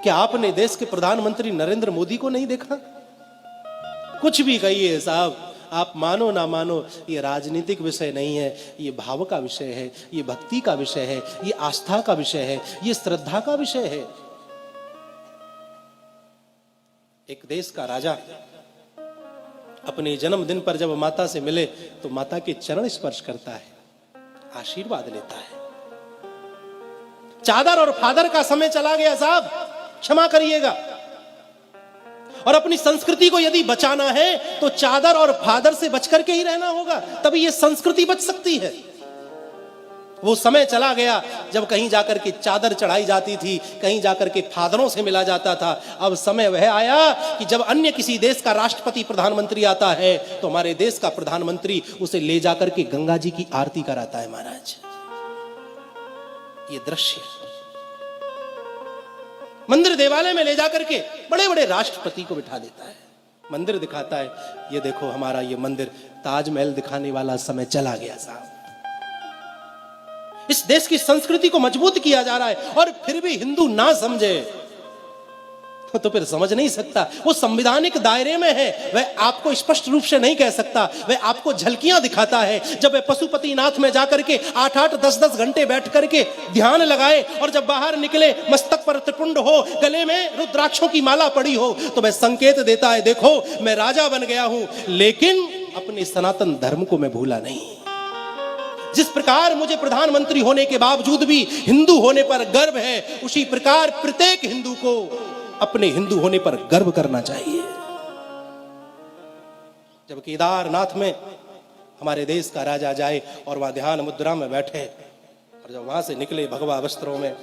क्या आपने देश के प्रधानमंत्री नरेंद्र मोदी को नहीं देखा? कुछ भी कहिए साहब, आप मानो ना मानो, ये राजनीतिक विषय नहीं है, ये भाव का विषय है, ये भक्ति का विषय है, ये आस्था का विषय है, ये श्रद्धा का विषय है। एक देश का राजा अपने जन्मदिन पर जब माता से मिले तो माता के चरण स्पर्श करता है, आशीर्वाद लेता है। चादर और फादर का समय चला गया साहब, क्षमा करिएगा। और अपनी संस्कृति को यदि बचाना है तो चादर और फादर से बचकर के ही रहना होगा, तभी ये संस्कृति बच सकती है। वो समय चला गया जब कहीं जाकर के चादर चढ़ाई जाती थी, कहीं जाकर के फादरों से मिला जाता था। अब समय वह आया कि जब अन्य किसी देश का राष्ट्रपति प्रधानमंत्री आता है तो हमारे देश का प्रधानमंत्री उसे ले जाकर के गंगा जी की आरती कराता है। महाराज, ये दृश्य मंदिर देवालय में ले जाकर के बड़े बड़े राष्ट्रपति को बिठा देता है, मंदिर दिखाता है, ये देखो हमारा ये मंदिर, ताजमहल दिखाने वाला समय चला गया साहब। इस देश की संस्कृति को मजबूत किया जा रहा है और फिर भी हिंदू ना समझे तो फिर समझ नहीं सकता। वो संवैधानिक दायरे में है, वह आपको स्पष्ट रूप से नहीं कह सकता, वह आपको झलकियां दिखाता है। जब वह पशुपतिनाथ में जाकर के 8-8, 10-10 घंटे बैठ करके ध्यान लगाए और जब बाहर निकले मस्तक पर त्रिपुंड हो, गले में रुद्राक्षों की माला पड़ी हो, तो वह संकेत देता है, देखो मैं राजा बन गया हूं लेकिन अपने सनातन धर्म को मैं भूला नहीं। जिस प्रकार मुझे प्रधानमंत्री होने के बावजूद भी हिंदू होने पर गर्व है, उसी प्रकार प्रत्येक हिंदू को अपने हिंदू होने पर गर्व करना चाहिए। जब केदारनाथ में हमारे देश का राजा जाए और वहां ध्यान मुद्रा में बैठे और जब वहां से निकले भगवा वस्त्रों में,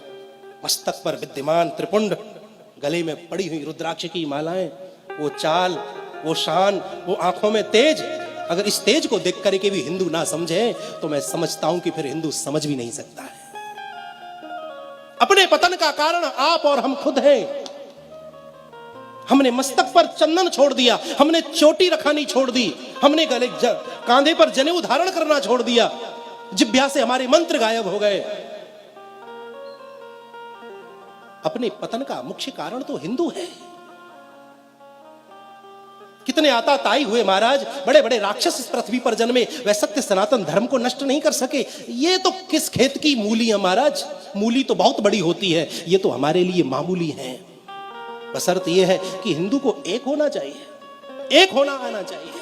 मस्तक पर विद्यमान त्रिपुंड, गले में पड़ी हुई रुद्राक्ष की मालाएं, वो चाल, वो शान, वो आंखों में तेज, अगर इस तेज को देख करके भी हिंदू ना समझे तो मैं समझता हूं कि फिर हिंदू समझ भी नहीं सकता है। अपने पतन का कारण आप और हम खुद हैं। हमने मस्तक पर चंदन छोड़ दिया, हमने चोटी रखानी छोड़ दी, हमने गले कांधे पर जनेऊ धारण करना छोड़ दिया, जिह्वा से हमारे मंत्र गायब हो गए। अपने पतन का मुख्य कारण तो हिंदू है। कितने आताताई हुए महाराज, बड़े बड़े राक्षस इस पृथ्वी पर जन्मे, वह सत्य सनातन धर्म को नष्ट नहीं कर सके। ये तो किस खेत की मूली है महाराज, मूली तो बहुत बड़ी होती है, ये तो हमारे लिए मामूली है। बशर्त यह है कि हिंदू को एक होना चाहिए, एक होना आना चाहिए।